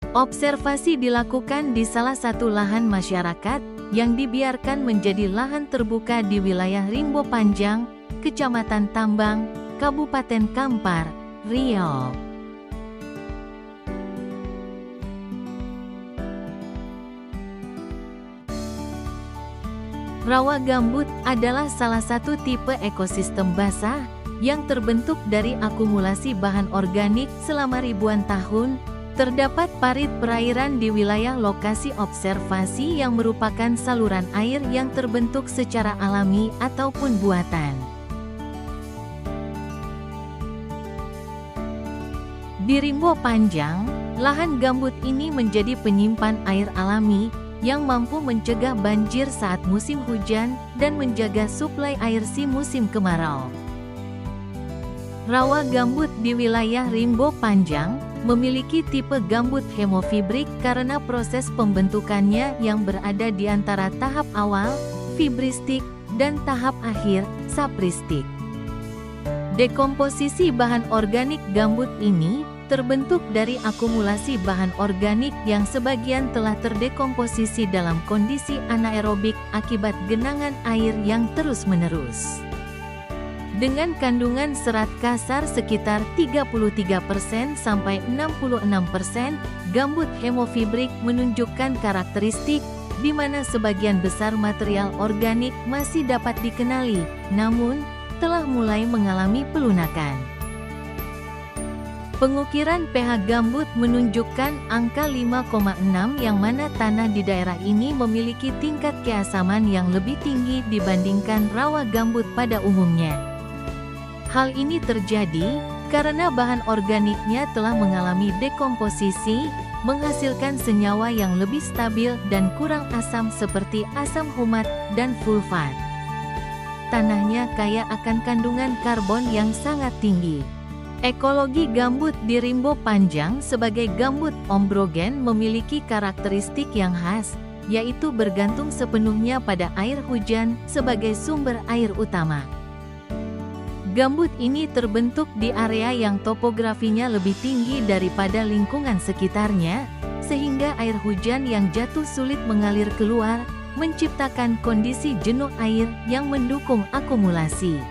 Observasi dilakukan di salah satu lahan masyarakat yang dibiarkan menjadi lahan terbuka di wilayah Rimbo Panjang, Kecamatan Tambang, Kabupaten Kampar, Riau. Rawa gambut adalah salah satu tipe ekosistem basah yang terbentuk dari akumulasi bahan organik selama ribuan tahun. Terdapat parit perairan di wilayah lokasi observasi yang merupakan saluran air yang terbentuk secara alami ataupun buatan. Di Rimbo Panjang, lahan gambut ini menjadi penyimpan air alami yang mampu mencegah banjir saat musim hujan dan menjaga suplai air si musim kemarau. Rawa gambut di wilayah Rimbo Panjang memiliki tipe gambut hemofibrik karena proses pembentukannya yang berada di antara tahap awal, fibristik, dan tahap akhir, sapristik. Dekomposisi bahan organik gambut ini terbentuk dari akumulasi bahan organik yang sebagian telah terdekomposisi dalam kondisi anaerobik akibat genangan air yang terus-menerus. Dengan kandungan serat kasar sekitar 33% sampai 66%, gambut hemofibrik menunjukkan karakteristik di mana sebagian besar material organik masih dapat dikenali, namun telah mulai mengalami pelunakan. Pengukiran pH gambut menunjukkan angka 5,6 yang mana tanah di daerah ini memiliki tingkat keasaman yang lebih tinggi dibandingkan rawa gambut pada umumnya. Hal ini terjadi karena bahan organiknya telah mengalami dekomposisi, menghasilkan senyawa yang lebih stabil dan kurang asam seperti asam humat dan fulfat. Tanahnya kaya akan kandungan karbon yang sangat tinggi. Ekologi gambut di Rimbo Panjang sebagai gambut ombrogen memiliki karakteristik yang khas, yaitu bergantung sepenuhnya pada air hujan sebagai sumber air utama. Gambut ini terbentuk di area yang topografinya lebih tinggi daripada lingkungan sekitarnya, sehingga air hujan yang jatuh sulit mengalir keluar, menciptakan kondisi jenuh air yang mendukung akumulasi.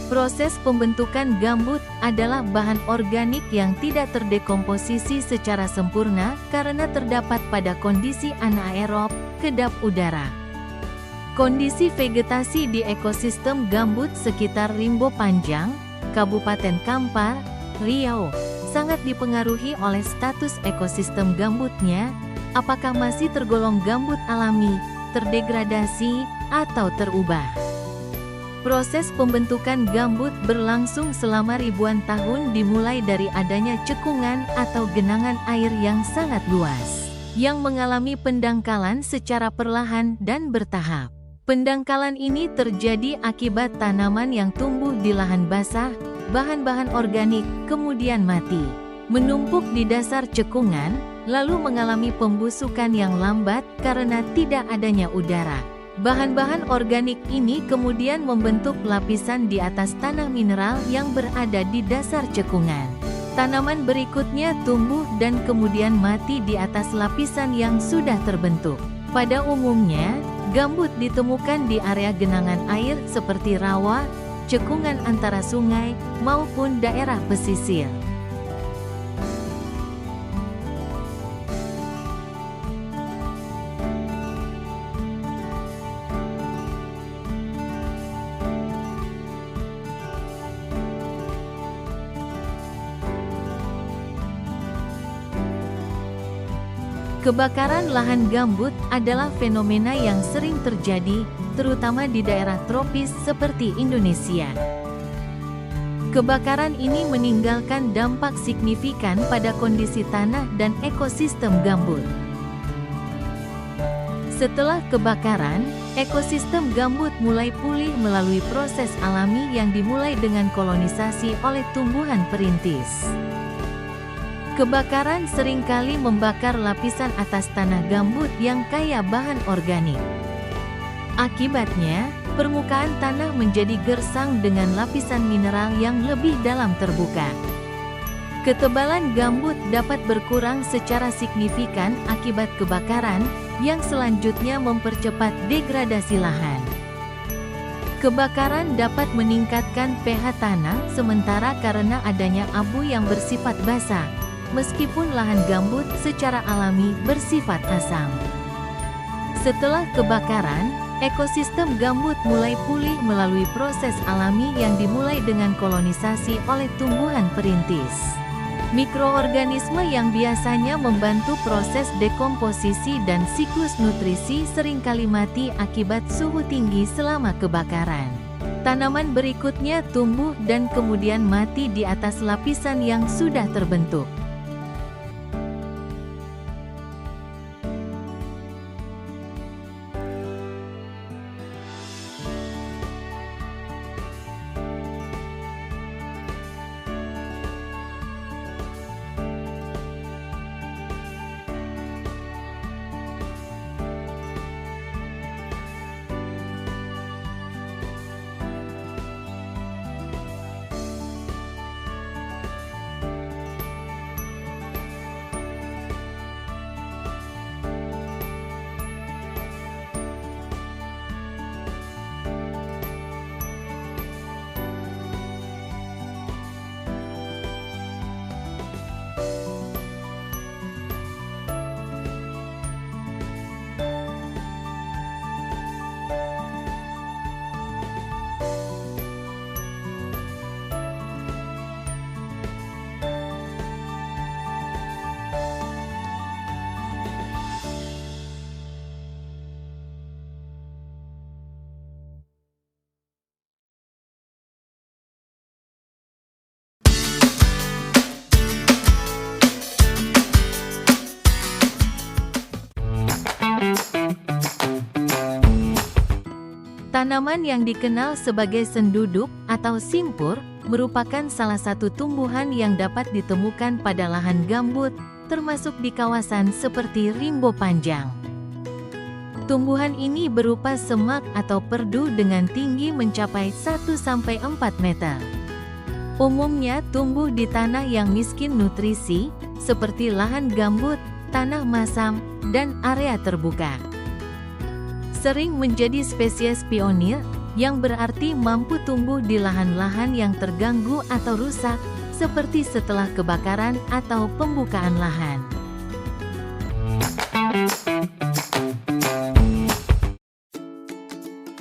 Proses pembentukan gambut adalah bahan organik yang tidak terdekomposisi secara sempurna karena terdapat pada kondisi anaerob, kedap udara. Kondisi vegetasi di ekosistem gambut sekitar Rimbo Panjang, Kabupaten Kampar, Riau, sangat dipengaruhi oleh status ekosistem gambutnya, apakah masih tergolong gambut alami, terdegradasi, atau terubah. Proses pembentukan gambut berlangsung selama ribuan tahun dimulai dari adanya cekungan atau genangan air yang sangat luas, yang mengalami pendangkalan secara perlahan dan bertahap. Pendangkalan ini terjadi akibat tanaman yang tumbuh di lahan basah, bahan-bahan organik, kemudian mati, menumpuk di dasar cekungan, lalu mengalami pembusukan yang lambat karena tidak adanya udara. Bahan-bahan organik ini kemudian membentuk lapisan di atas tanah mineral yang berada di dasar cekungan. Tanaman berikutnya tumbuh dan kemudian mati di atas lapisan yang sudah terbentuk. Pada umumnya, gambut ditemukan di area genangan air seperti rawa, cekungan antara sungai, maupun daerah pesisir. Kebakaran lahan gambut adalah fenomena yang sering terjadi, terutama di daerah tropis seperti Indonesia. Kebakaran ini meninggalkan dampak signifikan pada kondisi tanah dan ekosistem gambut. Setelah kebakaran, ekosistem gambut mulai pulih melalui proses alami yang dimulai dengan kolonisasi oleh tumbuhan perintis. Kebakaran seringkali membakar lapisan atas tanah gambut yang kaya bahan organik. Akibatnya, permukaan tanah menjadi gersang dengan lapisan mineral yang lebih dalam terbuka. Ketebalan gambut dapat berkurang secara signifikan akibat kebakaran, yang selanjutnya mempercepat degradasi lahan. Kebakaran dapat meningkatkan pH tanah sementara karena adanya abu yang bersifat basah, meskipun lahan gambut secara alami bersifat asam. Setelah kebakaran, ekosistem gambut mulai pulih melalui proses alami yang dimulai dengan kolonisasi oleh tumbuhan perintis. Mikroorganisme yang biasanya membantu proses dekomposisi dan siklus nutrisi seringkali mati akibat suhu tinggi selama kebakaran. Tanaman berikutnya tumbuh dan kemudian mati di atas lapisan yang sudah terbentuk. Tanaman yang dikenal sebagai senduduk atau simpur merupakan salah satu tumbuhan yang dapat ditemukan pada lahan gambut, termasuk di kawasan seperti Rimbo Panjang. Tumbuhan ini berupa semak atau perdu dengan tinggi mencapai 1–4 meter. Umumnya tumbuh di tanah yang miskin nutrisi, seperti lahan gambut, tanah masam, dan area terbuka. Sering menjadi spesies pionir, yang berarti mampu tumbuh di lahan-lahan yang terganggu atau rusak, seperti setelah kebakaran atau pembukaan lahan.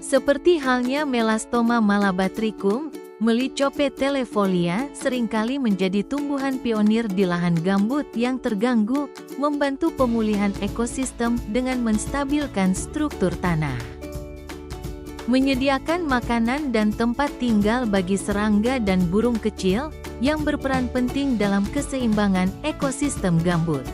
Seperti halnya Melastoma malabatricum, Melicope telefolia seringkali menjadi tumbuhan pionir di lahan gambut yang terganggu, membantu pemulihan ekosistem dengan menstabilkan struktur tanah. Menyediakan makanan dan tempat tinggal bagi serangga dan burung kecil, yang berperan penting dalam keseimbangan ekosistem gambut.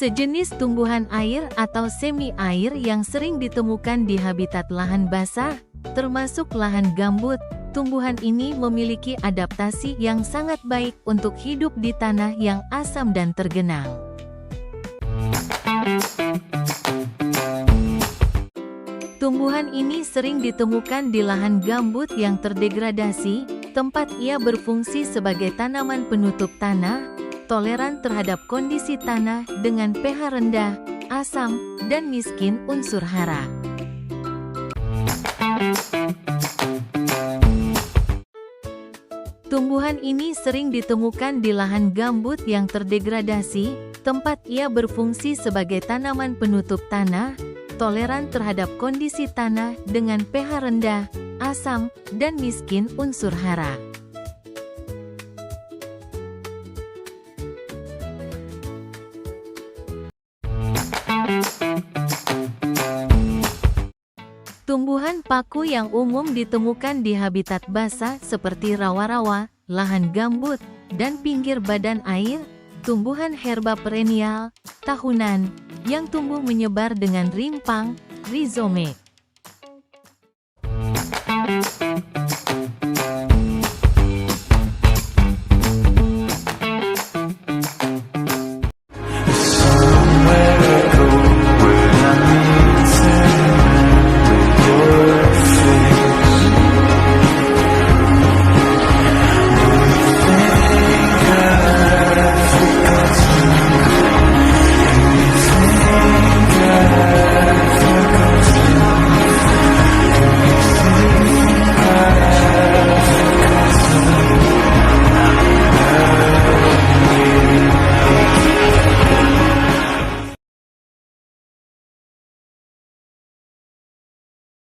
Sejenis tumbuhan air atau semi-air yang sering ditemukan di habitat lahan basah, termasuk lahan gambut. Tumbuhan ini memiliki adaptasi yang sangat baik untuk hidup di tanah yang asam dan tergenang. Tumbuhan ini sering ditemukan di lahan gambut yang terdegradasi, tempat ia berfungsi sebagai tanaman penutup tanah, toleran terhadap kondisi tanah dengan pH rendah, asam, dan miskin unsur hara. Tumbuhan ini sering ditemukan di lahan gambut yang terdegradasi, tempat ia berfungsi sebagai tanaman penutup tanah, toleran terhadap kondisi tanah dengan pH rendah, asam, dan miskin unsur hara. Tumbuhan paku yang umum ditemukan di habitat basah seperti rawa-rawa, lahan gambut, dan pinggir badan air, tumbuhan herba perennial, tahunan, yang tumbuh menyebar dengan rimpang, rhizome.